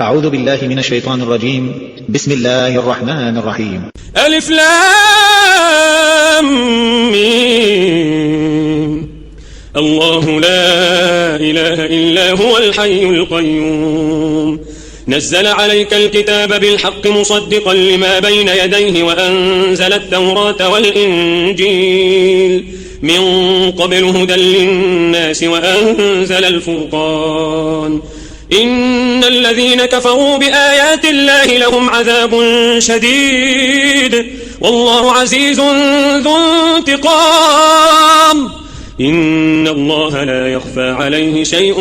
أعوذ بالله من الشيطان الرجيم. بسم الله الرحمن الرحيم. ألف لام ميم. الله لا إله إلا هو الحي القيوم. نزل عليك الكتاب بالحق مصدقا لما بين يديه وأنزل التوراة والإنجيل من قبل هدى للناس وأنزل الفرقان. إن الذين كفروا بآيات الله لهم عذاب شديد والله عزيز ذو انتقام. إن الله لا يخفى عليه شيء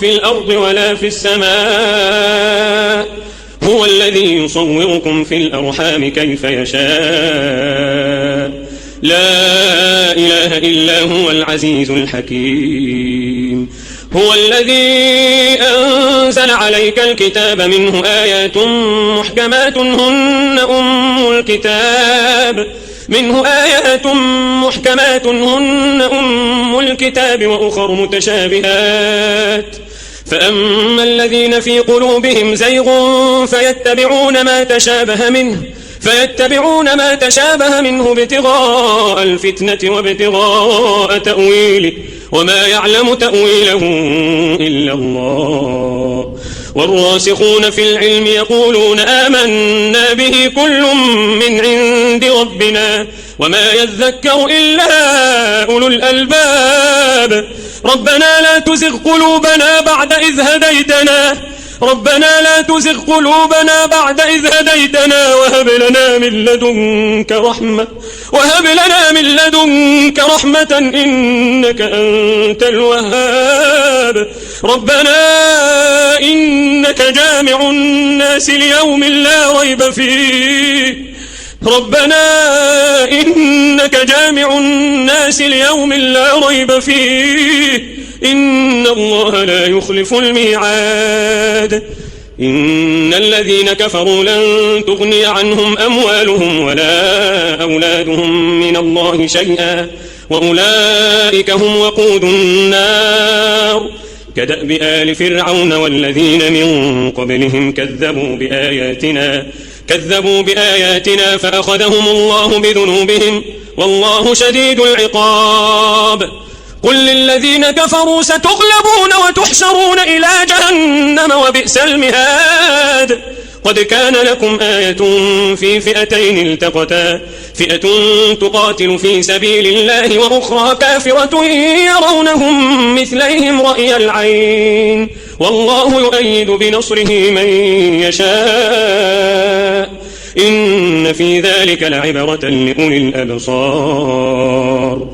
في الأرض ولا في السماء. هو الذي يصوركم في الأرحام كيف يشاء. لا إله إلا هو العزيز الحكيم. هو الذي أنزل عليك الكتاب منه آيات محكمات هن أم الكتاب وأخر متشابهات. فأما الذين في قلوبهم زيغ فيتبعون ما تشابه منه ابتغاء الفتنة وابتغاء تأويله وما يعلم تأويله إلا الله. والراسخون في العلم يقولون آمنا به كل من عند ربنا وما يذكر إلا أولو الألباب. ربنا لا تزغ قلوبنا بعد إذ هديتنا وهب لنا من لدنك رحمة إنك أنت الوهاب. ربنا إنك جامع الناس ليوم لا ريب فيه إن الله لا يخلف الميعاد. إن الذين كفروا لن تغني عنهم أموالهم ولا أولادهم من الله شيئا وأولئك هم وقود النار. كدأب آل فرعون والذين من قبلهم كذبوا بآياتنا فأخذهم الله بذنوبهم والله شديد العقاب. قل للذين كفروا ستغلبون وتحشرون إلى جهنم وبئس المهاد. قد كان لكم آية في فئتين التقتا فئة تقاتل في سبيل الله وأخرى كافرة يرونهم مثليهم رأي العين والله يؤيد بنصره من يشاء. إن في ذلك لعبرة لأولي الأبصار.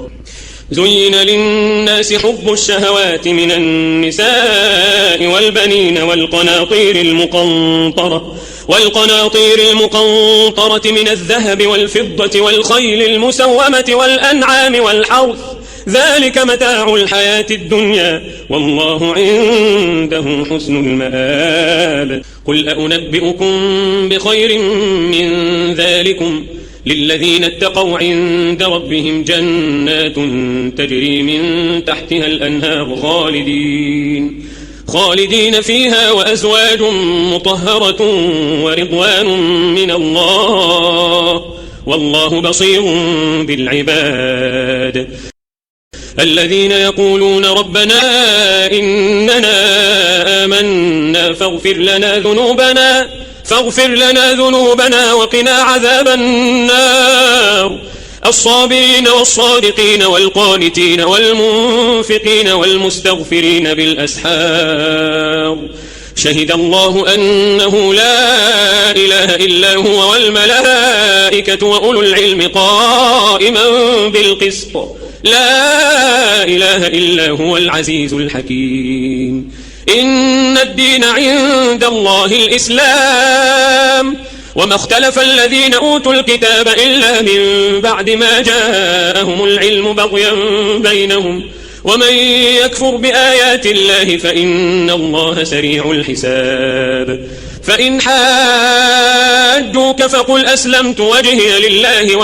زين للناس حب الشهوات من النساء والبنين والقناطير المقنطرة من الذهب والفضة والخيل المسومة والأنعام والحرث ذلك متاع الحياة الدنيا والله عنده حسن المآب. قل أنبئكم بخير من ذلكم للذين اتقوا عند ربهم جنات تجري من تحتها الأنهار خالدين فيها وأزواج مطهرة ورضوان من الله والله بصير بالعباد. الذين يقولون ربنا إننا آمنا فاغفر لنا ذنوبنا وقنا عذاب النار. الصابرين والصادقين والقانتين والمنفقين والمستغفرين بالأسحار. شهد الله أنه لا إله إلا هو والملائكة وأولو العلم قائما بالقسط. لا إله إلا هو العزيز الحكيم. إن الدين عند الله الإسلام وما اختلف الذين أوتوا الكتاب إلا من بعد ما جاءهم العلم بغيا بينهم ومن يكفر بآيات الله فإن الله سريع الحساب. فإن حاجوك فقل أسلمت وجهي لله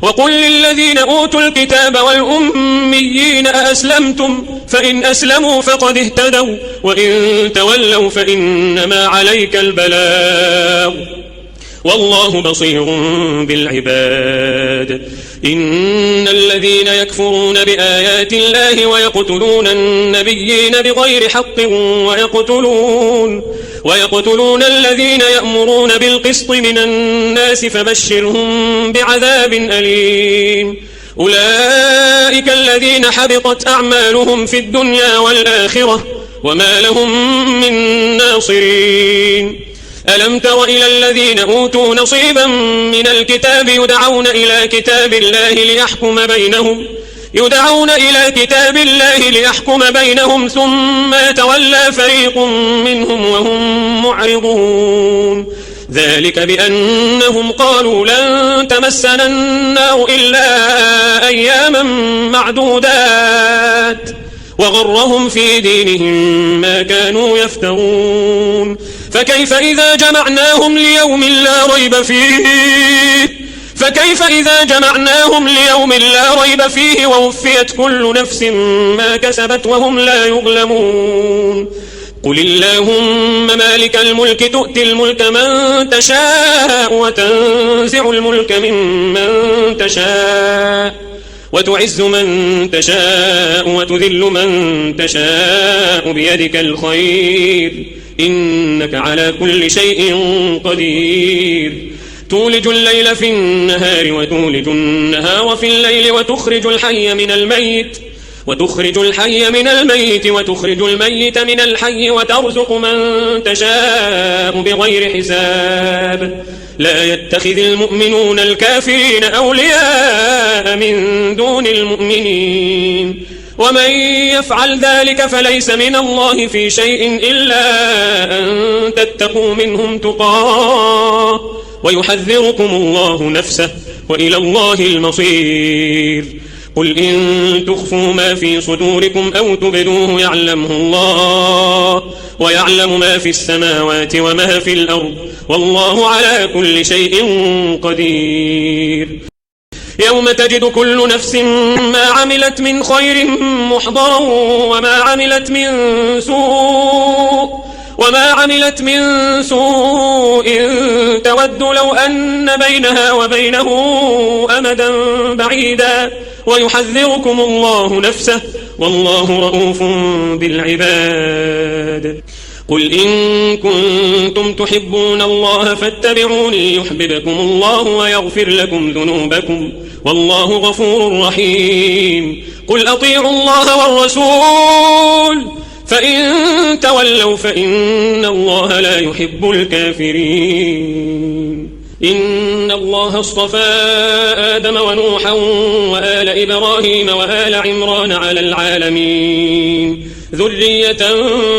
وقل للذين أوتوا الكتاب والأميين أأسلمتم فإن أسلموا فقد اهتدوا وإن تولوا فإنما عليك البلاغ والله بصير بالعباد. إن الذين يكفرون بآيات الله ويقتلون النبيين بغير حق ويقتلون الذين يأمرون بالقسط من الناس فبشرهم بعذاب أليم. أولئك الذين حبطت أعمالهم في الدنيا والآخرة وما لهم من ناصرين. ألم تر إلى الذين أوتوا نصيبا من الكتاب يدعون إلى كتاب الله ليحكم بينهم ثم يتولى فريق منهم وهم معرضون. ذلك بأنهم قالوا لن تمسنا النار إلا أياما معدودات وغرهم في دينهم ما كانوا يفترون. فكيف إذا جمعناهم ليوم لا ريب فيه ووفيت كل نفس ما كسبت وهم لا يظلمون. قل اللهم مالك الملك تؤتي الملك من تشاء وتنزع الملك ممن تشاء وتعز من تشاء وتذل من تشاء بيدك الخير إنك على كل شيء قدير. تولج الليل في النهار وتولج النهار في الليل وتخرج الحي من الميت وتخرج الميت من الحي وترزق من تشاء بغير حساب. لا يتخذ المؤمنون الكافرين أولياء من دون المؤمنين ومن يفعل ذلك فليس من الله في شيء إلا أن تتقوا منهم تقاه ويحذركم الله نفسه وإلى الله المصير. قل إن تخفوا ما في صدوركم أو تبدوه يعلمه الله ويعلم ما في السماوات وما في الأرض والله على كل شيء قدير. يوم تجد كل نفس ما عملت من خير محضرا وما عملت من سوء تود لو أن بينها وبينه أمدا بعيدا ويحذركم الله نفسه والله رؤوف بالعباد. قل إن كنتم تحبون الله فاتبعوني يحببكم الله ويغفر لكم ذنوبكم والله غفور رحيم. قل أطيعوا الله والرسول فإن تولوا فإن الله لا يحب الكافرين. إن الله اصطفى آدم ونوحا وآل إبراهيم وآل عمران على العالمين ذرية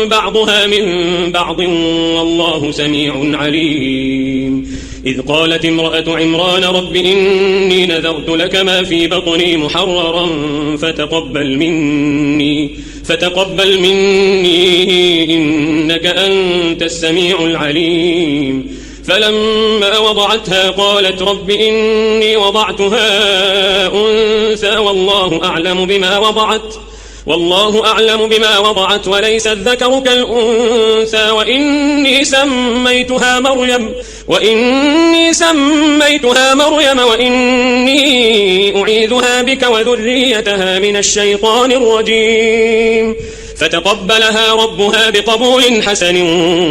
بعضها من بعض والله سميع عليم. إذ قالت امرأة عمران رب إني نذرت لك ما في بطني محررا فتقبل مني إنك أنت السميع العليم. فلما وضعتها قالت رب إني وضعتها أنثى والله أعلم بما وضعت وليس الذكر كالأنثى وإني سميتها مريم وإني أعيذها بك وذريتها من الشيطان الرجيم. فتقبلها ربها بقبول حسن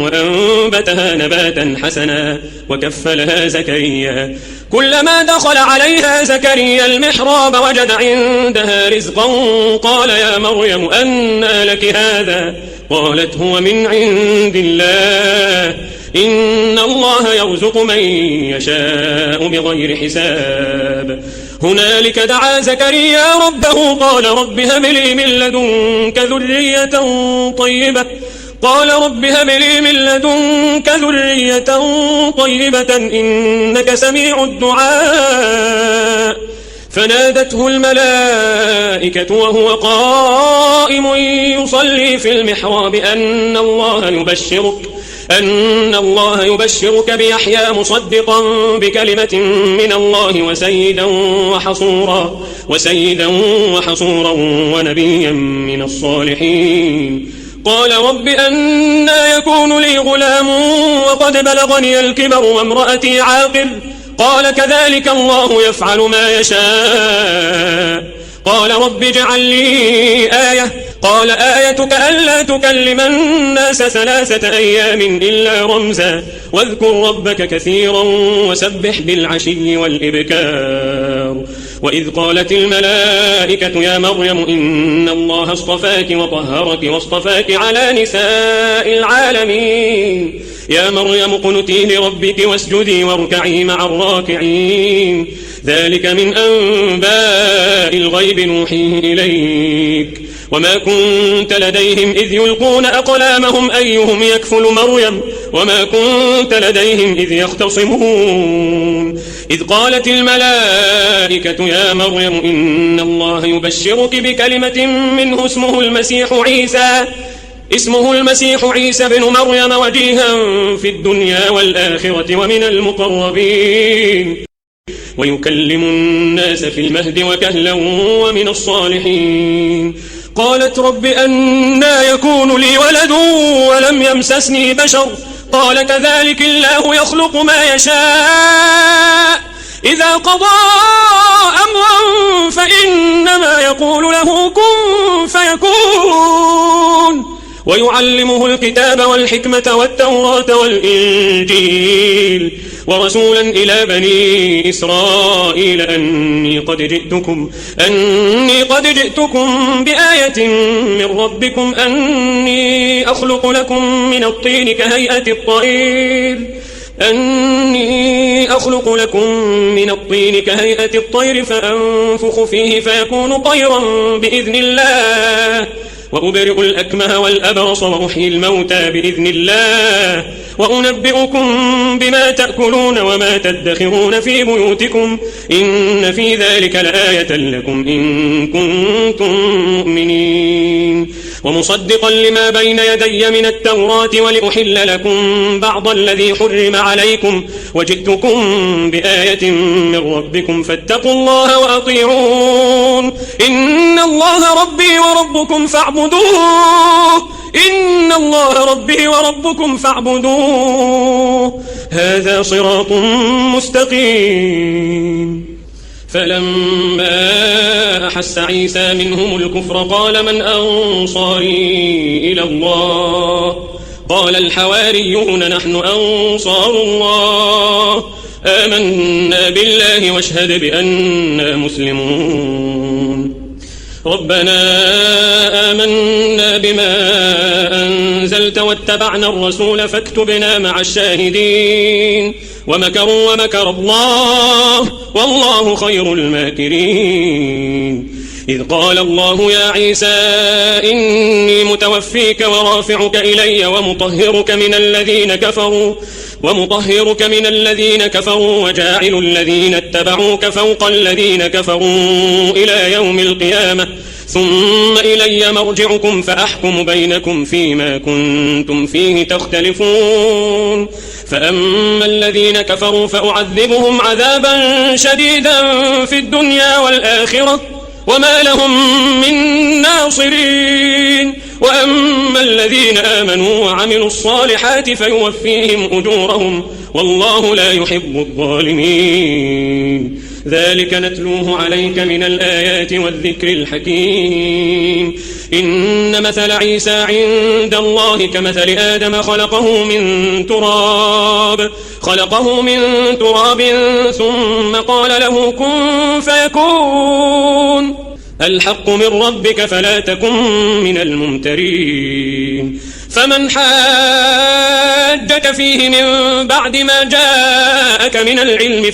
وأنبتها نباتا حسنا وكفلها زكريا. كلما دخل عليها زكريا المحراب وجد عندها رزقا قال يا مريم أنى لك هذا قالت هو من عند الله إن الله يرزق من يشاء بغير حساب. هنالك دعا زكريا ربه قال رب هب لي من لدنك ذرية طيبة إنك سميع الدعاء. فنادته الملائكة وهو قائم يصلي في المحراب أن الله يبشرك بيحيى مصدقا بكلمة من الله وسيدا وحصورا ونبيا من الصالحين. قال رب أنى يكون لي غلام وقد بلغني الكبر وامرأتي عاقر؟ قال كذلك الله يفعل ما يشاء. قال رب اجعل لي آية. قال آيتك ألا تكلم الناس 3 أيام إلا رمزا واذكر ربك كثيرا وسبح بالعشي والإبكار. وإذ قالت الملائكة يا مريم إن الله اصطفاك وطهرك واصطفاك على نساء العالمين. يا مريم اقنتي لربك واسجدي واركعي مع الراكعين. ذلك من أنباء الغيب نوحيه إليك وما كنت لديهم إذ يلقون أقلامهم أيهم يكفل مريم وما كنت لديهم إذ يختصمون. إذ قالت الملائكة يا مريم إن الله يبشرك بكلمة منه اسمه المسيح عيسى بن مريم وجيها في الدنيا والآخرة ومن المقربين ويكلم الناس في المهد وكهلا ومن الصالحين. قالت رب أنى يكون لي ولد ولم يمسسني بشر؟ قال كذلك الله يخلق ما يشاء إذا قضى أمرا فإنما يقول له كن فيكون. ويعلمه الكتاب والحكمة والتوراة والإنجيل ورسولا إلى بني إسرائيل أني قد جئتكم بآية من ربكم أني أخلق لكم من الطين كهيئة الطير فأنفخ فيه فيكون طيرا بإذن الله وأبرئ الأكمه والأبرص وأحيي الموتى بإذن الله وأنبئكم بما تأكلون وما تدخرون في بيوتكم إن في ذلك لآية لكم إن كنتم مؤمنين. ومصدقا لما بين يدي من التوراة ولأحل لكم بعض الذي حرم عليكم وجئتكم بآية من ربكم فاتقوا الله وأطيعون. إن الله ربي وربكم فاعبدوه هذا صراط مستقيم. فلما أحس عيسى منهم الكفر قال من أنصاري إلى الله؟ قال الحواريون نحن أنصار الله آمنا بالله واشهد بأننا مسلمون. ربنا آمنا بما أنزلت واتبعنا الرسول فاكتبنا مع الشاهدين. ومكروا ومكر الله والله خير الماكرين. إذ قال الله يا عيسى إني متوفيك ورافعك إلي ومطهرك من الذين كفروا وجاعل الذين اتبعوك فوق الذين كفروا إلى يوم القيامة ثم إلي مرجعكم فأحكم بينكم فيما كنتم فيه تختلفون. فأما الذين كفروا فأعذبهم عذابا شديدا في الدنيا والآخرة وما لهم من ناصرين. وأما الذين آمنوا وعملوا الصالحات فيوفيهم أجورهم والله لا يحب الظالمين. ذلك نتلوه عليك من الآيات والذكر الحكيم. إن مثل عيسى عند الله كمثل آدم خلقه من تراب ثم قال له كن فيكون. الحق من ربك فلا تكن من الممترين. فمن حاجك فيه من بعد ما جاءك من العلم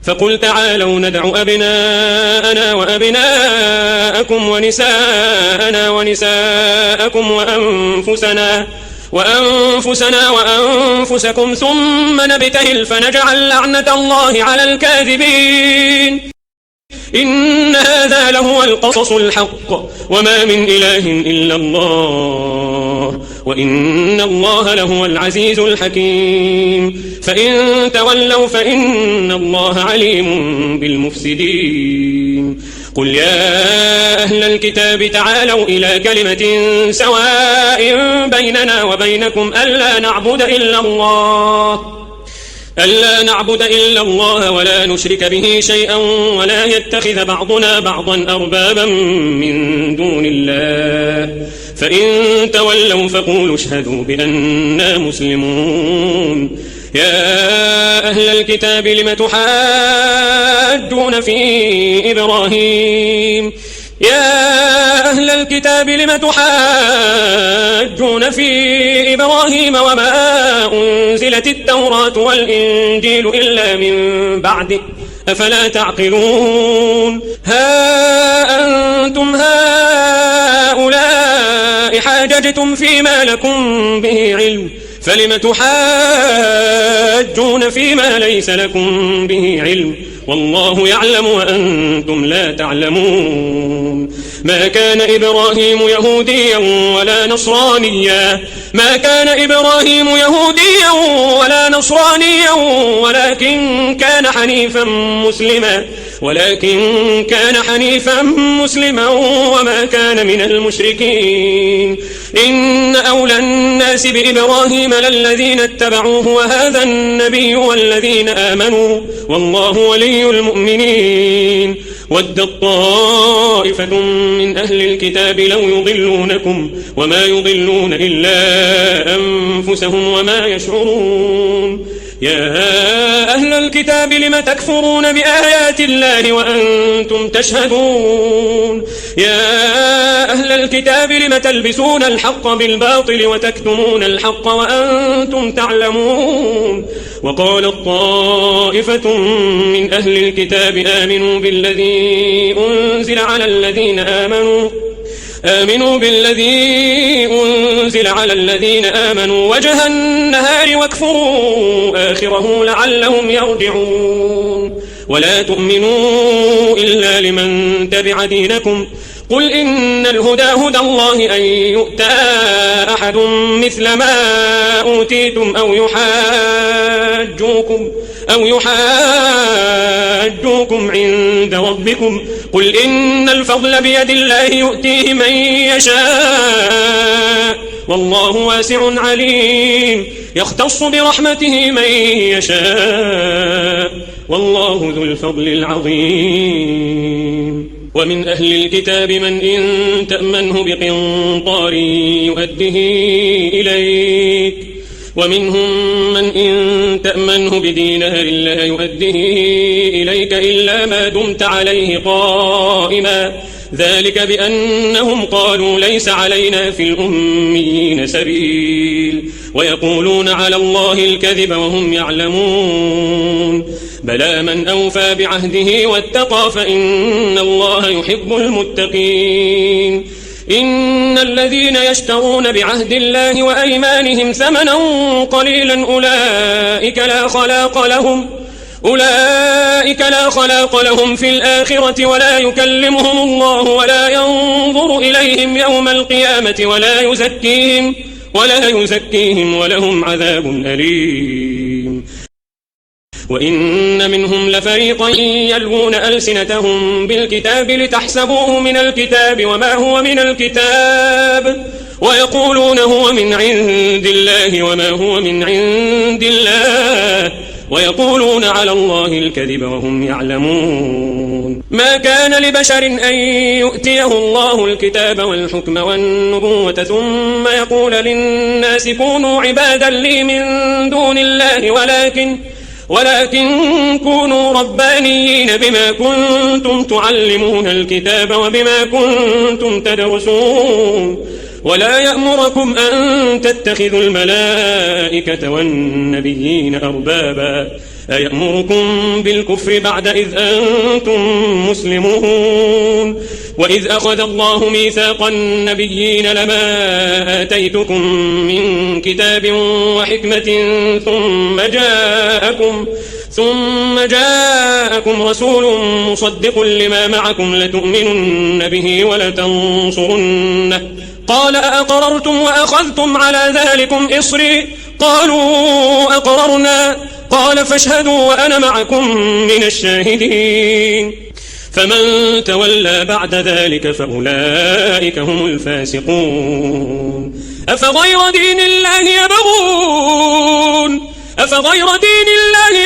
فقل تعالوا ندع أبناءنا وأبناءكم ونساءنا ونساءكم وأنفسنا وأنفسكم ثم نبتهل فنجعل لعنة الله على الكاذبين. إن هذا لهو القصص الحق وما من إله إلا الله وإن الله لهو العزيز الحكيم فإن تولوا فإن الله عليم بالمفسدين قل يا أهل الكتاب تعالوا إلى كلمة سواء بيننا وبينكم ألا نعبد إلا الله ولا نشرك به شيئا ولا يتخذ بعضنا بعضا أربابا من دون الله فإن تولوا فقولوا اشهدوا بأننا مسلمون يا أهل الكتاب لم تحاجون في إبراهيم وما أنزلت التوراة والإنجيل إلا من بعده أفلا تعقلون ها أنتم هؤلاء حاججتم فيما لكم به علم فلم تحاجون فيما ليس لكم به علم والله يعلم وأنتم لا تعلمون ما كان إبراهيم يهوديا ولا نصرانيا ولكن كان حنيفا مسلما وما كان من المشركين إن أولى الناس بإبراهيم للذين اتبعوه وهذا النبي والذين آمنوا والله ولي المؤمنين ودت طائفة من أهل الكتاب لو يضلونكم وما يضلون إلا أنفسهم وما يشعرون يا أهل الكتاب لم تكفرون بآيات الله وأنتم تشهدون يا أهل الكتاب لم تلبسون الحق بالباطل وتكتمون الحق وأنتم تعلمون وقالت طائفة من أهل الكتاب آمنوا بالذي أنزل على الذين آمنوا وجه النهار واكفروا آخره لعلهم يرجعون ولا تؤمنوا إلا لمن تبع دينكم قل إن الهدى هدى الله أن يؤتى أحد مثل ما أوتيتم أو يحاجوكم عند ربكم قل إن الفضل بيد الله يؤتيه من يشاء والله واسع عليم يختص برحمته من يشاء والله ذو الفضل العظيم ومن أهل الكتاب من إن تأمنه بقنطار يؤده إليك ومنهم من إن تأمنه بدينار لا يؤده إليك إلا ما دمت عليه قائما ذلك بأنهم قالوا ليس علينا في الأميين سبيل ويقولون على الله الكذب وهم يعلمون بلى من أوفى بعهده واتقى فإن الله يحب المتقين إن الذين يشترون بعهد الله وأيمانهم ثمنا قليلا أولئك لا خلاق لهم في الآخرة ولا يكلمهم الله ولا ينظر إليهم يوم القيامة ولا يزكيهم ولهم عذاب أليم وإن منهم لفريقا يلوون ألسنتهم بالكتاب لتحسبوه من الكتاب وما هو من الكتاب ويقولون هو من عند الله وما هو من عند الله ويقولون على الله الكذب وهم يعلمون ما كان لبشر أن يؤتيه الله الكتاب والحكم والنبوة ثم يقول للناس كونوا عبادا لي من دون الله ولكن كونوا ربانيين بما كنتم تعلمون الكتاب وبما كنتم تدرسون ولا يأمركم أن تتخذوا الملائكة والنبيين أربابا أيأمركم بالكفر بعد إذ أنتم مسلمون وإذ أخذ الله ميثاق النبيين لما آتيتكم ثم جاءكم رسول مصدق لما معكم لتؤمنن به ولتنصرنه قال أأقررتم وأخذتم على ذلكم إصري قالوا أقررنا قال فاشهدوا وأنا معكم من الشاهدين فمن تولى بعد ذلك فأولئك هم الفاسقون أفغير دين الله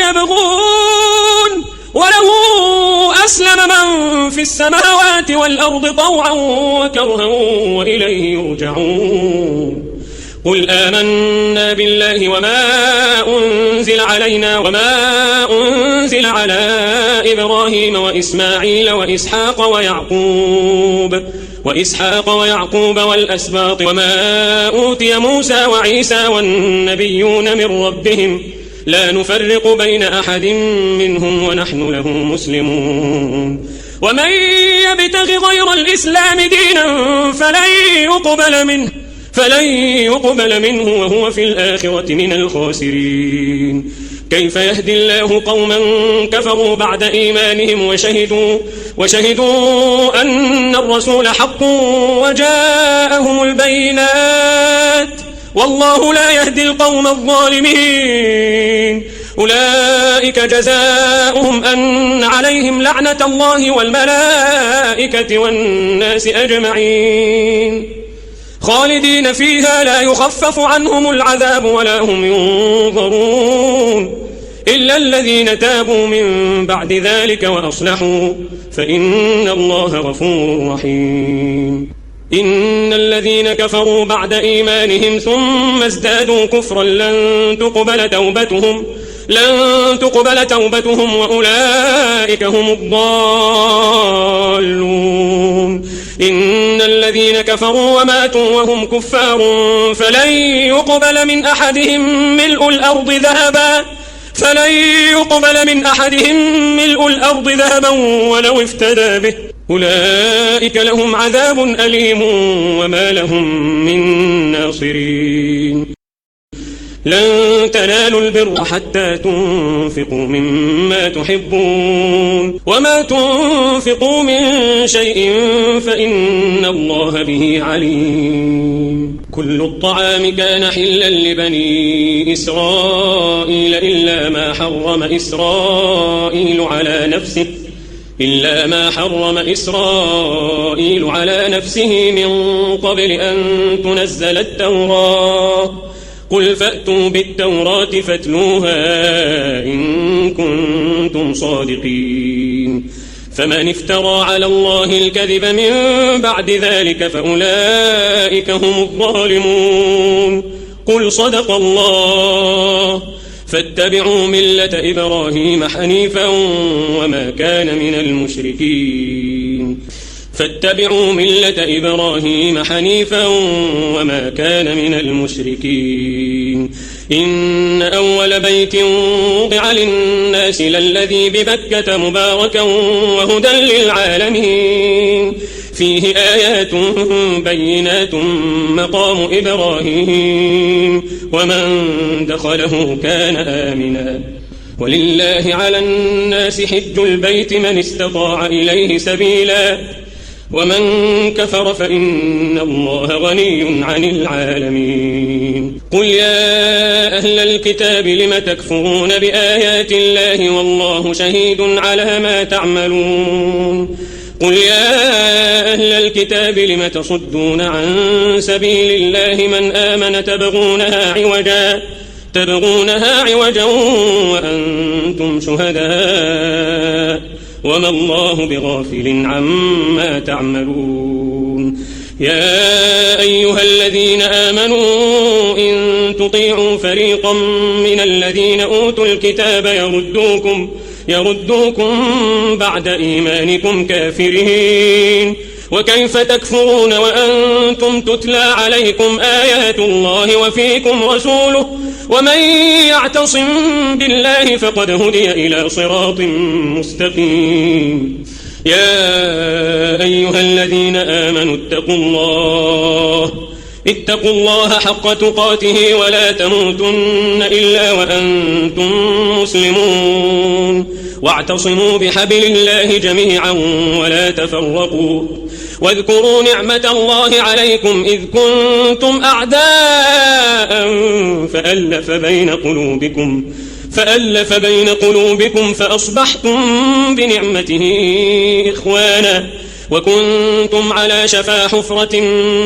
يبغون وله أسلم من في السماوات والأرض طوعا وكرها وإليه يرجعون قل آمنا بالله وما أنزل علينا وما أنزل على إبراهيم وإسماعيل وإسحاق ويعقوب والأسباط وما أوتي موسى وعيسى والنبيون من ربهم لا نفرق بين أحد منهم ونحن له مسلمون ومن يبتغ غير الإسلام دينا فلن يقبل منه وهو في الآخرة من الخاسرين كيف يهدي الله قوما كفروا بعد إيمانهم وشهدوا أن الرسول حق وجاءهم البينات والله لا يهدي القوم الظالمين أولئك جزاؤهم أن عليهم لعنة الله والملائكة والناس أجمعين خالدين فيها لا يخفف عنهم العذاب ولا هم ينظرون إلا الذين تابوا من بعد ذلك وأصلحوا فإن الله غفور رحيم إن الذين كفروا بعد إيمانهم ثم ازدادوا كفرا لن تقبل توبتهم وأولئك هم الضالون إن الذين كفروا وماتوا وهم كفار فلن يقبل من أحدهم ملء الأرض ذهبا ولو افتدى به أولئك لهم عذاب أليم وما لهم من ناصرين لن تنالوا البر حتى تنفقوا مما تحبون وما تنفقوا من شيء فإن الله به عليم كل الطعام كان حلا لبني إسرائيل إلا ما حرم إسرائيل على نفسه من قبل أن تنزل التوراة قل فأتوا بالتوراة فاتلوها إن كنتم صادقين فمن افترى على الله الكذب من بعد ذلك فأولئك هم الظالمون قل صدق الله فاتبعوا ملة إبراهيم حنيفا وما كان من المشركين إن أول بيت وضع للناس للذي ببكة مباركا وهدى للعالمين فيه آيات بينات مقام إبراهيم ومن دخله كان آمنا ولله على الناس حج البيت من استطاع إليه سبيلا ومن كفر فإن الله غني عن العالمين قل يا أهل الكتاب لم تكفرون بآيات الله والله شهيد على ما تعملون قل يا أهل الكتاب لم تصدون عن سبيل الله من آمن تبغونها عوجا وأنتم شهداء وما الله بغافل عما تعملون يا أيها الذين آمنوا إن تطيعوا فريقا من الذين أوتوا الكتاب يردوكم بعد إيمانكم كافرين وكيف تكفرون وأنتم تتلى عليكم آيات الله وفيكم رسوله ومن يعتصم بالله فقد هدي إلى صراط مستقيم يا أيها الذين آمنوا اتقوا الله اتقوا الله حق تقاته ولا تموتن إلا وأنتم مسلمون واعتصموا بحبل الله جميعا ولا تفرقوا واذكروا نعمة الله عليكم إذ كنتم أعداء فألف بين قلوبكم فأصبحتم بنعمته إخوانا وكنتم على شفا حفرة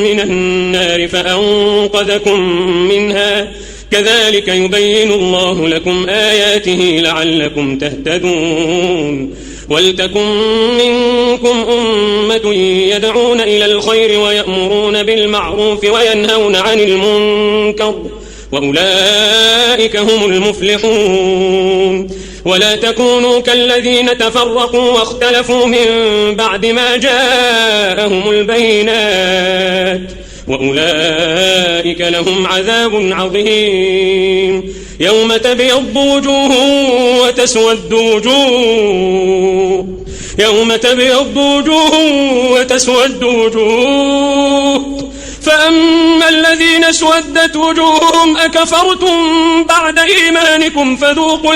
من النار فأنقذكم منها كذلك يبين الله لكم آياته لعلكم تهتدون ولتكن منكم أمة يدعون إلى الخير ويأمرون بالمعروف وينهون عن المنكر وأولئك هم المفلحون ولا تكونوا كالذين تفرقوا واختلفوا من بعد ما جاءهم البينات وأولئك لهم عذاب عظيم يوم تبيض وجوه وتسود وجوه فأما الذين اسودت وجوههم أكفرتم بعد إيمانكم فذوقوا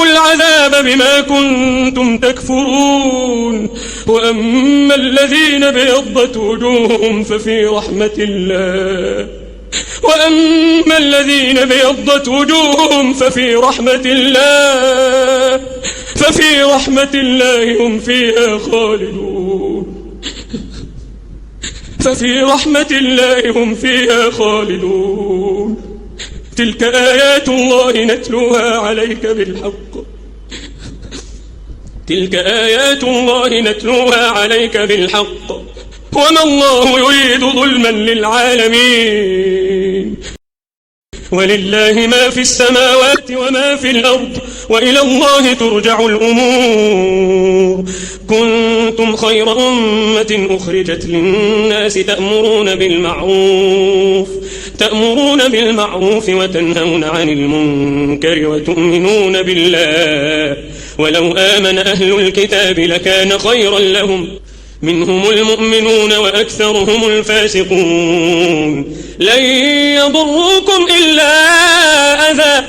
العذاب بما كنتم تكفرون وأما الذين بيضت وجوههم ففي رحمة الله هم فيها خالدون تلك آيات الله نتلوها عليك بالحق وما الله يريد ظلما للعالمين ولله ما في السماوات وما في الأرض وإلى الله ترجع الأمور كنتم خير أمة أخرجت للناس تأمرون بالمعروف وتنهون عن المنكر وتؤمنون بالله ولو آمن أهل الكتاب لكان خيرا لهم منهم المؤمنون وأكثرهم الفاسقون لن يضروكم إلا أذى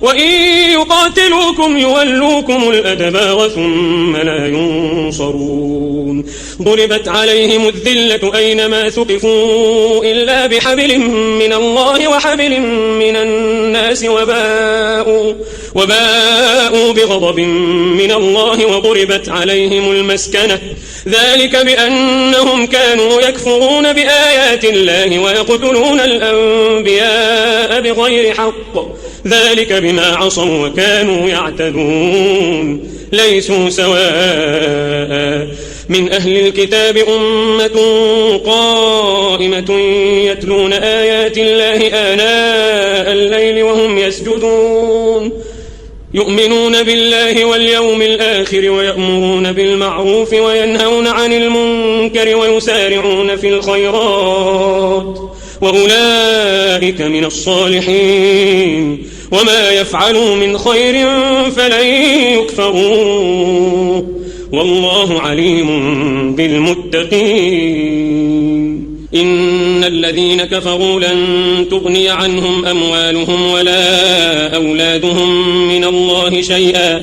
وإن يقاتلوكم يولوكم الأدبار ثم لا ينصرون ضربت عليهم الذلة أينما ثقفوا إلا بحبل من الله وحبل من الناس وباءوا بغضب من الله وضربت عليهم المسكنة ذلك بأنهم كانوا يكفرون بآيات الله ويقتلون الأنبياء بغير حق ذلك بما عصوا وكانوا يعتدون ليسوا سواء من أهل الكتاب أمة قائمة يتلون آيات الله آناء الليل وهم يسجدون يؤمنون بالله واليوم الآخر ويأمرون بالمعروف وينهون عن المنكر ويسارعون في الخيرات وأولئك من الصالحين وما يفعلوا من خير فلن يكفروه والله عليم بالمتقين إن الذين كفروا لن تغني عنهم أموالهم ولا أولادهم من الله شيئا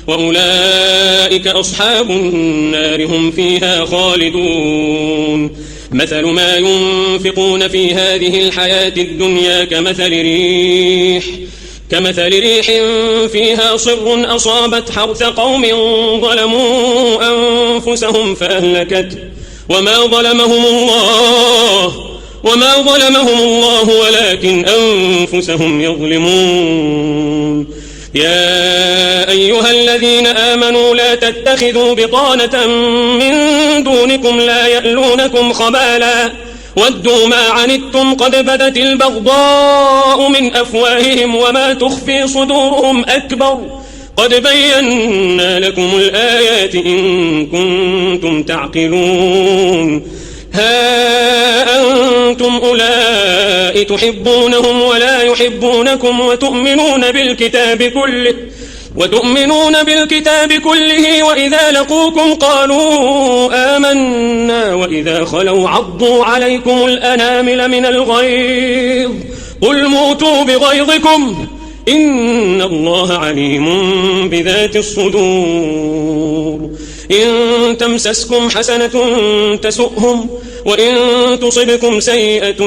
وأولئك أصحاب النار هم فيها خالدون مثل ما ينفقون في هذه الحياة الدنيا كمثل ريح فيها صر أصابت حرث قوم ظلموا أنفسهم فأهلكته وما ظلمهم الله ولكن أنفسهم يظلمون يا أيها الذين آمنوا لا تتخذوا بطانة من دونكم لا يألونكم خبالا ودوا ما عنتم قد بدت البغضاء من أفواههم وما تخفي صدورهم أكبر قد بينا لكم الآيات إن كنتم تعقلون ها أنتم أولئك تحبونهم ولا يحبونكم وتؤمنون بالكتاب كله وإذا لقوكم قالوا آمنا وإذا خلوا عضوا عليكم الأنامل من الغيظ قل موتوا بغيظكم إن الله عليم بذات الصدور إن تمسسكم حسنة تسؤهم وإن تصبكم سيئة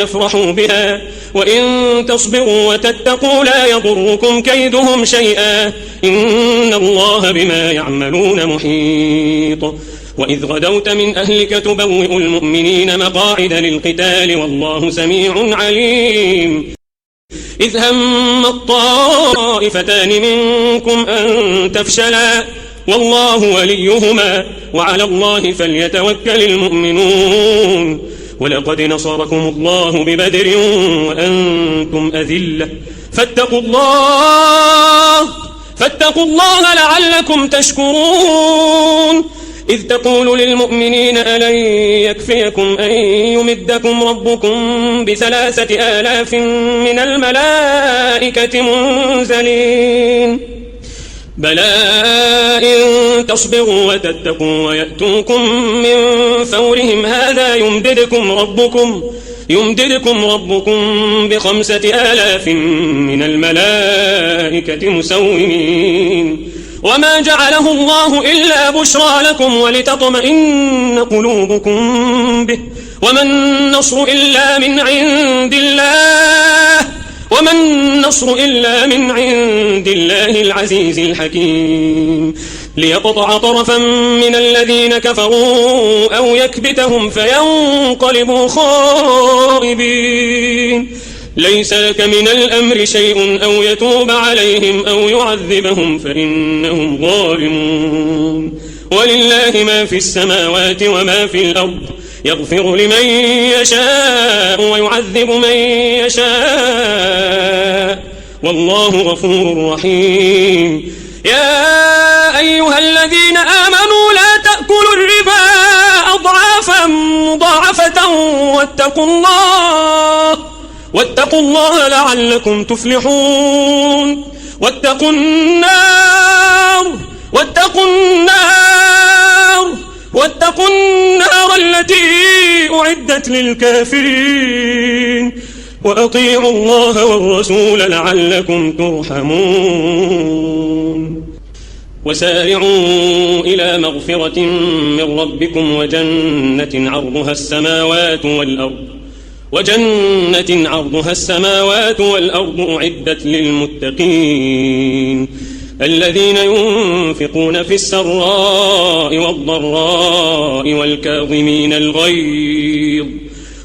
يفرحوا بها وإن تصبروا وتتقوا لا يضركم كيدهم شيئا إن الله بما يعملون محيط وإذ غدوت من أهلك تبوئ المؤمنين مقاعد للقتال والله سميع عليم إذ هم الطائفتان منكم أن تفشلا والله وليهما وعلى الله فليتوكل المؤمنون ولقد نصركم الله ببدر وأنتم أذلة فاتقوا الله لعلكم تشكرون إذ تقول للمؤمنين ألن يكفيكم أن يمدكم ربكم ب3,000 من الملائكة منزلين بلى إن تصبروا وتتقوا ويأتوكم من فورهم هذا يمددكم ربكم ب5,000 من الملائكة مسومين وما جعله الله إلا بشرى لكم ولتطمئن قلوبكم به وما النصر إلا من عند الله العزيز الحكيم ليقطع طرفا من الذين كفروا أو يكبتهم فينقلبوا خائبين ليس لك من الأمر شيء أو يتوب عليهم أو يعذبهم فإنهم ظالمون ولله ما في السماوات وما في الأرض يغفر لمن يشاء ويعذب من يشاء والله غفور رحيم يا أيها الذين آمنوا لا تأكلوا الربا أضعافا مضاعفة واتقوا الله لعلكم تفلحون واتقوا النار التي أعدت للكافرين وأطيعوا الله والرسول لعلكم ترحمون وسارعوا إلى مغفرة من ربكم وجنة عرضها السماوات والأرض أعدت للمتقين الذين ينفقون في السراء والضراء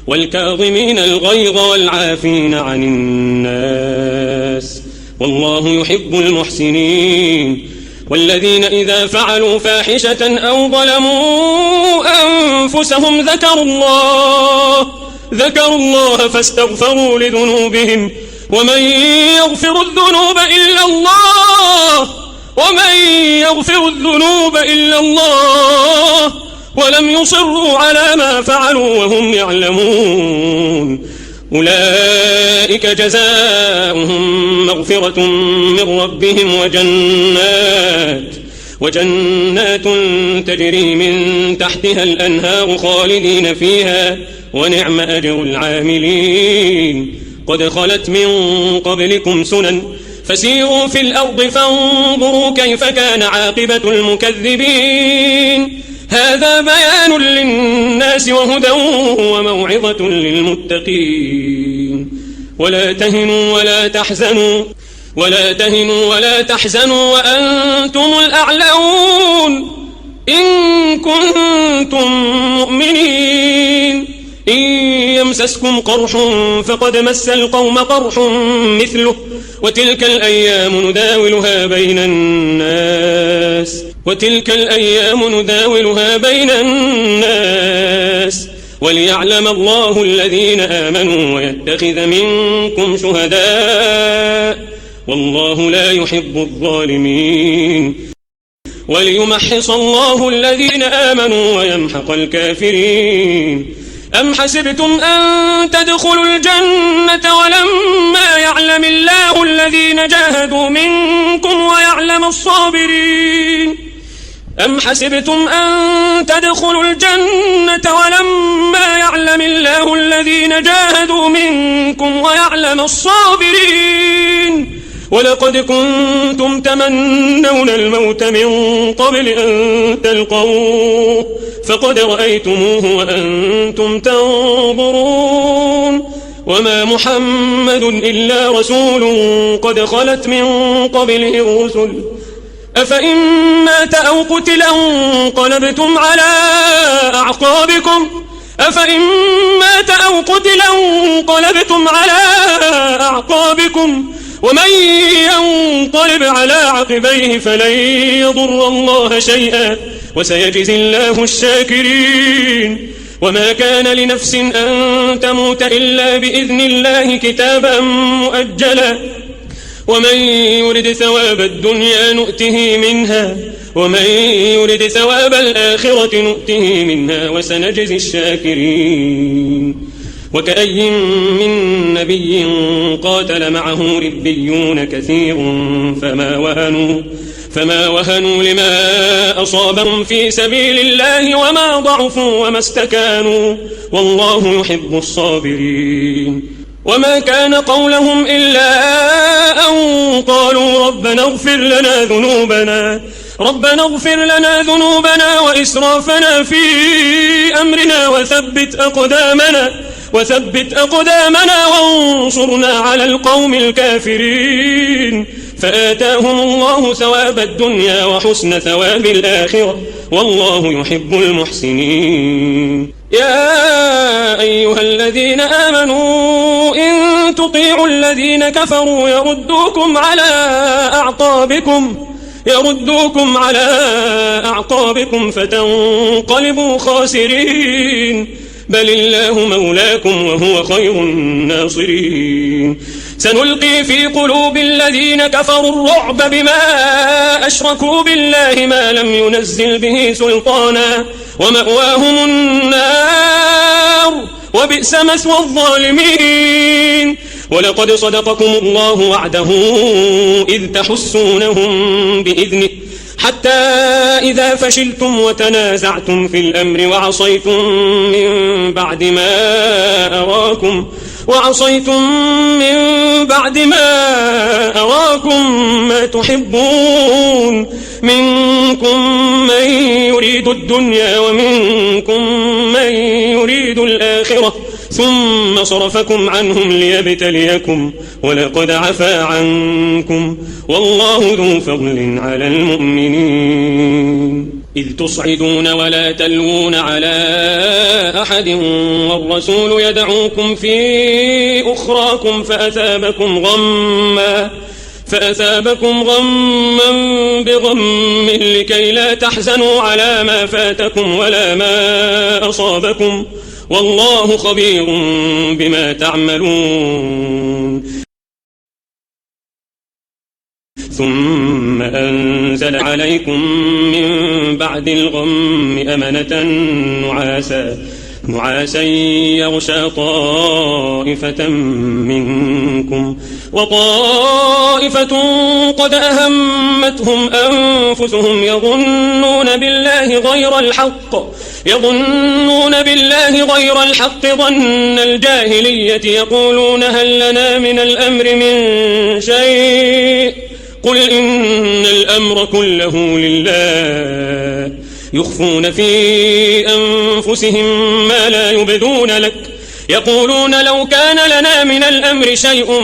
والكاظمين الغيظ والعافين عن الناس والله يحب المحسنين والذين إذا فعلوا فاحشة أو ظلموا أنفسهم ذكروا الله فاستغفروا لذنوبهم ومن يغفر الذنوب إلا الله ولم يصروا على ما فعلوا وهم يعلمون أولئك جزاؤهم مغفرة من ربهم وجنات تجري من تحتها الأنهار خالدين فيها ونعم أجر العاملين قد خلت من قبلكم سنن فسيروا في الأرض فانظروا كيف كان عاقبة المكذبين هذا بيان للناس وهدى وموعظة للمتقين ولا تهنوا ولا تحزنوا وأنتم الأعلون إن كنتم مؤمنين إن يمسسكم قرح فقد مس القوم قرح مثله وتلك الأيام نداولها بين الناس وليعلم الله الذين آمنوا ويتخذ منكم شهداء والله لا يحب الظالمين وليمحص الله الذين آمنوا ويمحق الكافرين. أم حسبتم أن تدخلوا الجنة ولما يعلم الله الذين جاهدوا منكم ويعلم الصابرين. أم حسبتم أن تدخلوا الجنة ولما يعلم الله الذين جاهدوا منكم ويعلم الصابرين. ولقد كنتم تمنون الموت من قبل أن تلقوه فقد رأيتموه وأنتم تنظرون. وما محمد إلا رسول قد خلت من قبله الرسل أفإن مات أو قتل انقلبتم على أعقابكم ومن ينقلب على عقبيه فلن يضر الله شيئا وسيجزي الله الشاكرين. وما كان لنفس أن تموت إلا بإذن الله كتابا مؤجلا ومن يرد ثواب الدنيا نؤته منها ومن يرد ثواب الآخرة نؤته منها وسنجزي الشاكرين. وكأي من نبي قاتل معه ربيون كثير فما وهنوا لما أصابهم في سبيل الله وما ضعفوا وما استكانوا والله يحب الصابرين. وما كان قولهم إلا أن قالوا ربنا اغفر لنا ذنوبنا وإسرافنا في أمرنا وثبت أقدامنا وانصرنا على القوم الكافرين. فآتاهم الله ثواب الدنيا وحسن ثواب الآخرة والله يحب المحسنين. يا أيها الذين آمنوا إن تطيعوا الذين كفروا يردوكم على أعقابكم فتنقلبوا خاسرين. بل الله مولاكم وهو خير الناصرين. سنلقي في قلوب الذين كفروا الرعب بما أشركوا بالله ما لم ينزل به سلطانا ومأواهم النار وبئس مثوى الظالمين. ولقد صدقكم الله وعده إذ تحسونهم بإذنه حتى إذا فشلتم وتنازعتم في الأمر وعصيتم من بعد ما أراكم ما تحبون منكم من يريد الدنيا ومنكم من يريد الآخرة ثم صرفكم عنهم ليبتليكم ولقد عفا عنكم والله ذو فضل على المؤمنين. إذ تصعدون ولا تلوون على أحد والرسول يدعوكم في أخراكم فأثابكم غما بغم لكي لا تحزنوا على ما فاتكم ولا ما أصابكم والله خبير بما تعملون. ثم أنزل عليكم من بعد الغم أمنة نعاسا يغشى طائفة منكم وطائفة قد أهمتهم أنفسهم يظنون بالله غير الحق ظن الجاهلية يقولون هل لنا من الأمر من شيء قل إن الأمر كله لله يخفون في أنفسهم ما لا يبدون لك يقولون لو كان لنا من الأمر شيء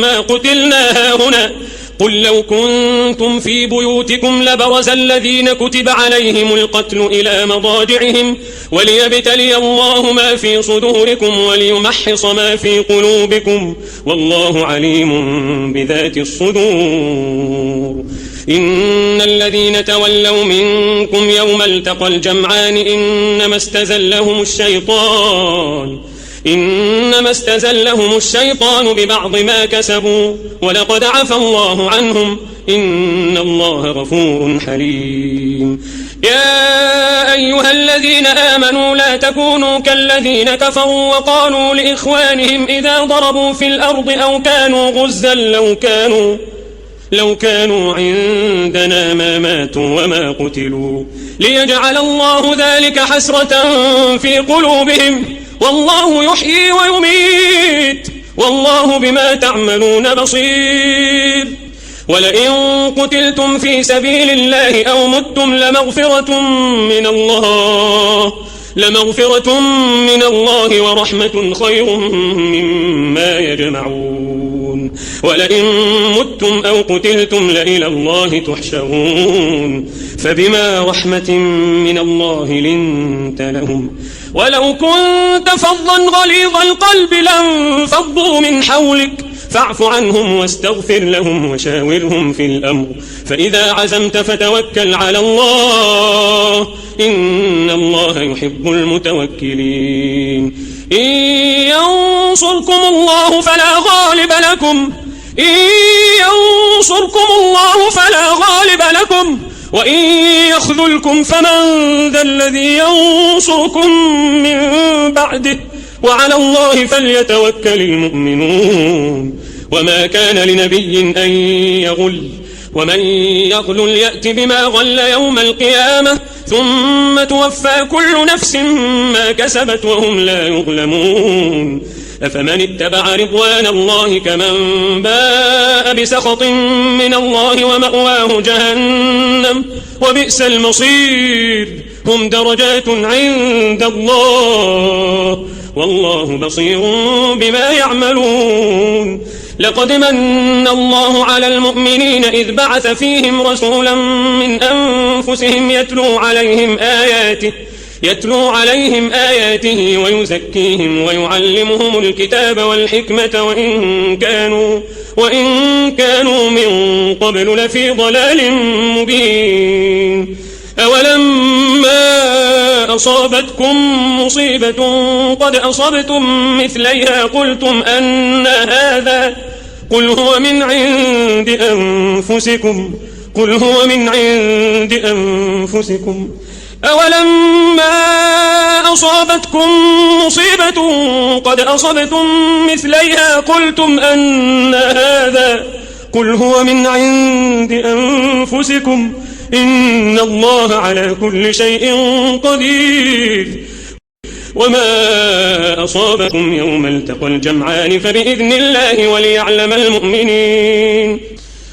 ما قتلنا هنا قل لو كنتم في بيوتكم لبرز الذين كتب عليهم القتل إلى مضاجعهم وليبتلي الله ما في صدوركم وليمحص ما في قلوبكم والله عليم بذات الصدور. إن الذين تولوا منكم يوم التقى الجمعان إنما استزلهم الشيطان ببعض ما كسبوا ولقد عفى الله عنهم إن الله غفور حليم. يا أيها الذين آمنوا لا تكونوا كالذين كفروا وقالوا لإخوانهم إذا ضربوا في الأرض أو كانوا غزا لو كانوا عندنا ما ماتوا وما قتلوا ليجعل الله ذلك حسرة في قلوبهم والله يحيي ويميت والله بما تعملون بصير. ولئن قتلتم في سبيل الله أو متم لمغفرة من الله ورحمة خير مما يجمعون. ولئن متم أو قتلتم لإلى الله تحشرون فبما رحمة من الله لنت لهم ولو كنت فظا غليظ القلب لانفضوا من حولك فاعف عنهم واستغفر لهم وشاورهم في الأمر فإذا عزمت فتوكل على الله إن الله يحب المتوكلين. إن ينصركم الله فلا غالب لكم وإن يخذلكم فمن ذا الذي ينصركم من بعده وعلى الله فليتوكل المؤمنون. وما كان لنبي أن يغل ومن يغل يأت بما غل يوم القيامة ثم توفى كل نفس ما كسبت وهم لا يظلمون. أفمن اتبع رضوان الله كمن باء بسخط من الله ومأواه جهنم وبئس المصير. هم درجات عند الله والله بصير بما يعملون. لقد من الله على المؤمنين إذ بعث فيهم رسولا من أنفسهم يتلو عليهم آياته ويزكيهم ويعلمهم الكتاب والحكمة وإن كانوا من قبل لفي ضلال مبين. أولما أصابتكم مصيبة قد أصبتم مثليها قلتم أن هذا قل هو من عند أنفسكم أولما أصابتكم مصيبة قد أصبتم مثليها قلتم أن هذا قل هو من عند أنفسكم إن الله على كل شيء قدير. وما أصابكم يوم التقى الجمعان فبإذن الله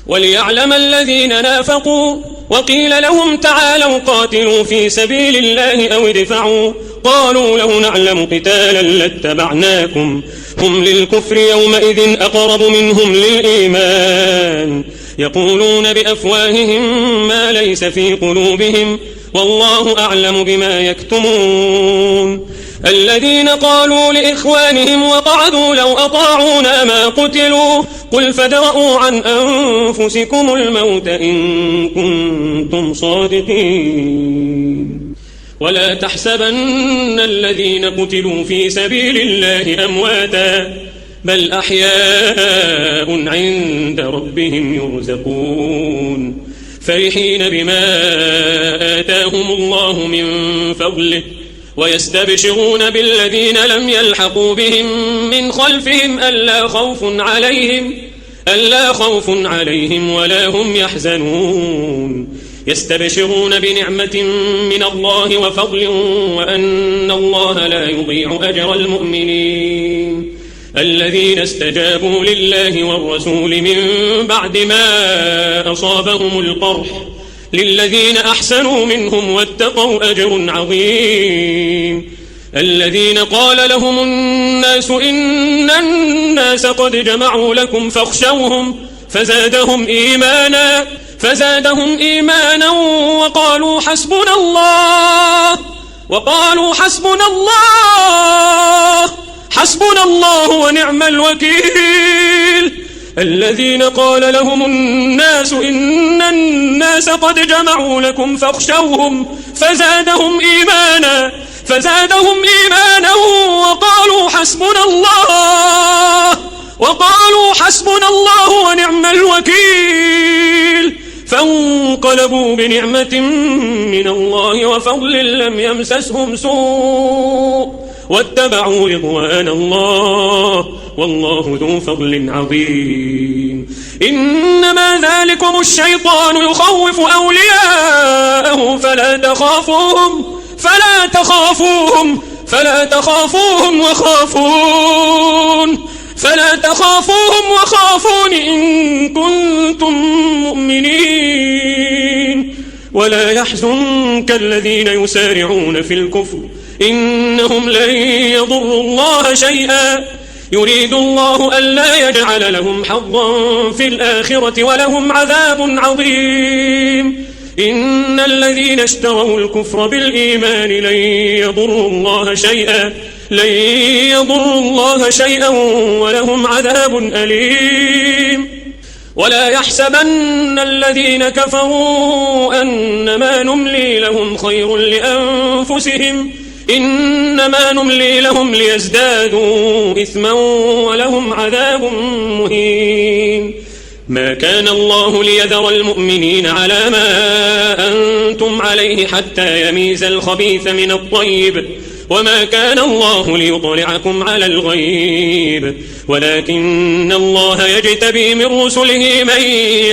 وليعلم الذين نافقوا وقيل لهم تعالوا قاتلوا في سبيل الله أو ادفعوا قالوا لو نعلم قتالا لاتبعناكم هم للكفر يومئذ أقرب منهم للإيمان يقولون بأفواههم ما ليس في قلوبهم والله أعلم بما يكتمون. الذين قالوا لإخوانهم وقعدوا لو أطاعونا ما قتلوا قل فادرءوا عن أنفسكم الموت إن كنتم صادقين. ولا تحسبن الذين قتلوا في سبيل الله أمواتا بل أحياء عند ربهم يرزقون فرحين بما آتاهم الله من فضله ويستبشرون بالذين لم يلحقوا بهم من خلفهم ألا خوف عليهم ولا هم يحزنون يستبشرون بنعمة من الله وفضل وأن الله لا يضيع أجر المؤمنين الذين استجابوا لله والرسول من بعد ما أصابهم القرح للذين أحسنوا منهم واتقوا أجر عظيم. الذين قال لهم الناس إن الناس قد جمعوا لكم فاخشوهم فزادهم إيمانا وقالوا حسبنا الله ونعم الوكيل. الذين قال لهم الناس إن الناس قد جمعوا لكم فاخشوهم فزادهم إيمانا وقالوا وقالوا حسبنا الله ونعم الوكيل فانقلبوا بنعمة من الله وفضل لم يمسسهم سوء واتبعوا رضوان الله والله ذو فضل عظيم إنما ذلكم الشيطان يخوف أولياءه فلا تخافوهم وخافون إن كنتم مؤمنين ولا يحزنك الذين يسارعون في الكفر إنهم لن يضروا الله شيئا يريد الله ألا يجعل لهم حظا في الآخرة ولهم عذاب عظيم إن الذين اشتروا الكفر بالإيمان لن يضروا الله شيئا ولهم عذاب أليم ولا يحسبن الذين كفروا أنما نملي لهم خير لأنفسهم إنما نملي لهم ليزدادوا إثما ولهم عذاب مهين ما كان الله ليذر المؤمنين على ما أنتم عليه حتى يميز الخبيث من الطيب وما كان الله ليطلعكم على الغيب ولكن الله يجتبي من رسله من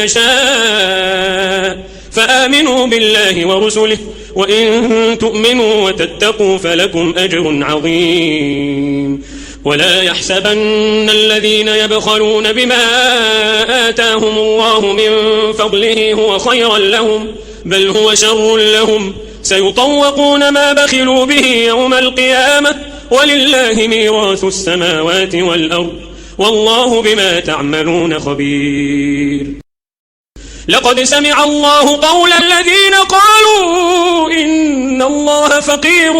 يشاء فآمنوا بالله ورسله وإن تؤمنوا وتتقوا فلكم أجر عظيم ولا يحسبن الذين يبخلون بما آتاهم الله من فضله هو خيرا لهم بل هو شر لهم سيطوقون ما بخلوا به يوم القيامة ولله ميراث السماوات والأرض والله بما تعملون خبير لقد سمع الله قول الذين قالوا إن الله فقير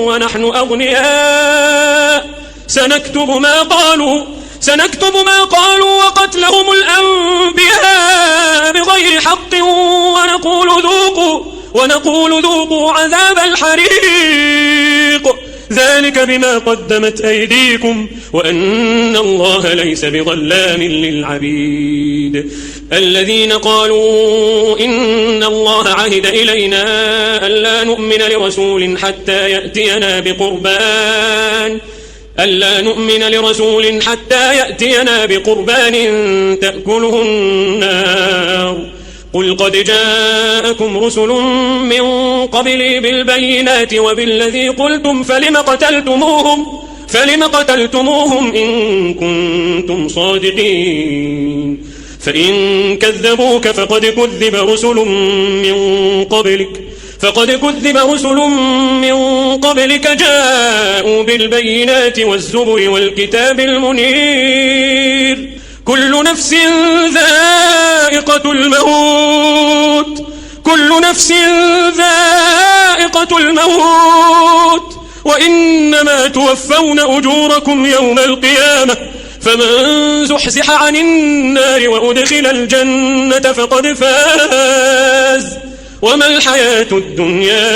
ونحن أغنياء سنكتب ما قالوا وقتلهم الأنبياء بغير حق ونقول ذوقوا عذاب الحريق ذلك بما قدمت أيديكم وأن الله ليس بظلام للعبيد الذين قالوا إن الله عهد إلينا ألا نؤمن لرسول حتى يأتينا بقربان تأكله النار قل قد جاءكم رسل من قبلي بالبينات وبالذي قلتم فلم قتلتموهم إن كنتم صادقين فإن كذبوك فقد كذب رسل من قبلك جاءوا بالبينات والزبر والكتاب المنير كل نفس ذائقة الموت وإنما توفون أجوركم يوم القيامة فمن زحزح عن النار وأدخل الجنة فقد فاز وما الحياة الدنيا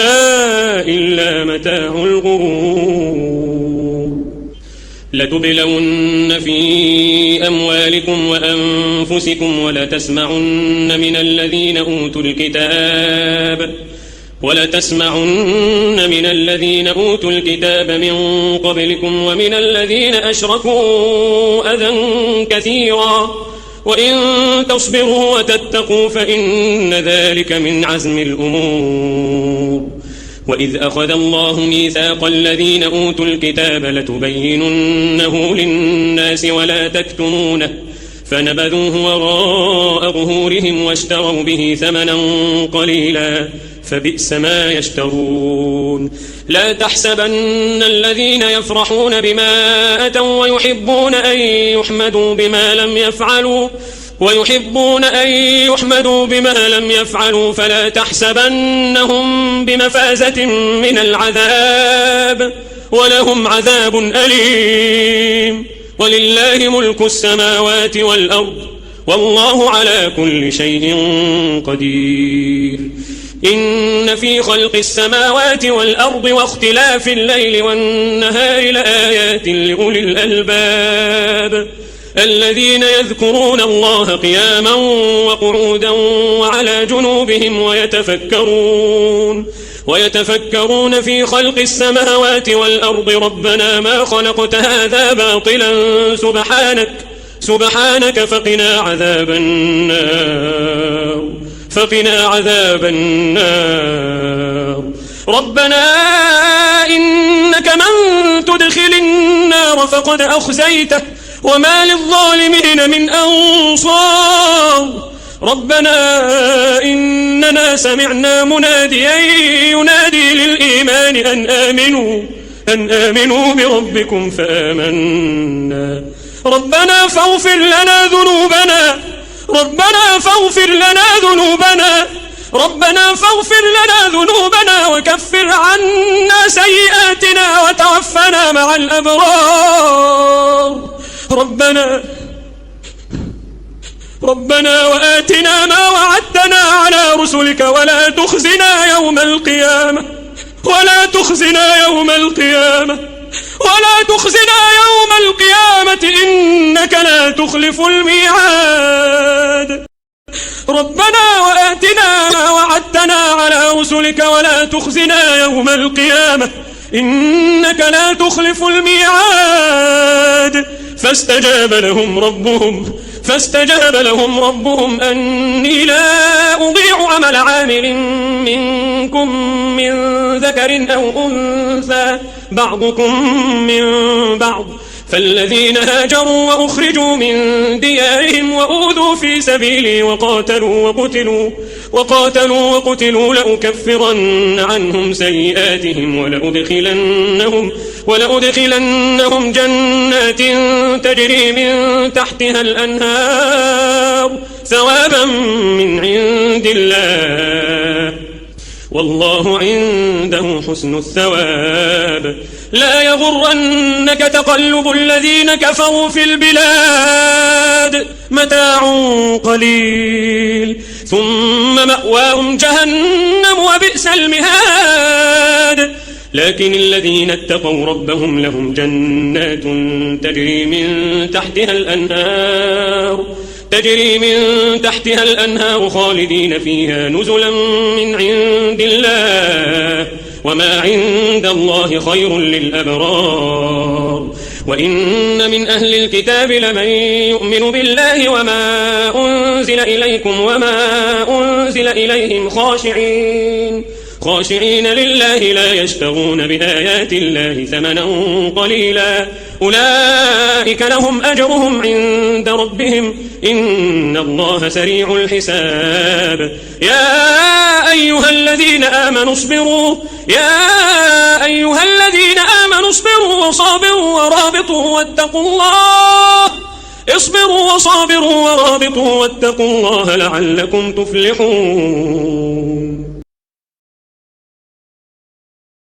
إلا متاع الغرور لتبلون في أموالكم وأنفسكم ولتسمعن من الذين أوتوا الكتاب من قبلكم ومن الذين أشركوا أذى كثيرا وإن تصبروا وتتقوا فإن ذلك من عزم الأمور وإذ أخذ الله ميثاق الذين أوتوا الكتاب لتبيننه للناس ولا تكتمونه فنبذوه وراء ظهورهم واشتروا به ثمنا قليلا فبئس ما يشترون لا تحسبن الذين يفرحون بما أتوا ويحبون أن يحمدوا بما لم يفعلوا فلا تحسبنهم بمفازة من العذاب ولهم عذاب أليم ولله ملك السماوات والأرض والله على كل شيء قدير إن في خلق السماوات والأرض واختلاف الليل والنهار لآيات لأولي الألباب الذين يذكرون الله قياما وقعودا وعلى جنوبهم ويتفكرون في خلق السماوات والأرض ربنا ما خلقت هذا باطلا سبحانك فقنا عذاب النار ربنا إنك من تدخل النار فقد أخزيته وما للظالمين من أنصار ربنا إننا سمعنا مناديا ينادي للإيمان أن آمنوا بربكم فآمنا ربنا فاغفر لنا ذنوبنا وكفر عنا سيئاتنا وتوفنا مع الأبرار ربنا وآتنا ما وعدتنا على رسلك ولا تخزنا يوم القيامة إنك لا تخلف الميعاد ربنا وآتنا ما وعدتنا على رسلك ولا تخزنا يوم القيامة إنك لا تخلف الميعاد فاستجاب لهم ربهم أني لا أضيع عمل عامل منكم من ذكر أو أنثى بعضكم من بعض فالذين هاجروا وأخرجوا من ديارهم وأوذوا في سبيلي وقاتلوا وقتلوا لأكفرن عنهم سيئاتهم ولأدخلنهم جنات تجري من تحتها الأنهار ثوابا من عند الله والله عنده حسن الثواب لا يغرنك تقلب الذين كفروا في البلاد متاع قليل ثم مأواهم جهنم وبئس المهاد لكن الذين اتقوا ربهم لهم جنات تجري من تحتها الأنهار خالدين فيها نزلا من عند الله وما عند الله خير للأبرار وإن من أهل الكتاب لمن يؤمن بالله وما أنزل إليكم وما أنزل إليهم خاشعين لله لا يشترون بآيات الله ثمنا قليلا أولئك لهم أجرهم عند ربهم إن الله سريع الحساب يا أيها الذين آمنوا اصبروا وصابروا ورابطوا واتقوا الله لعلكم تفلحون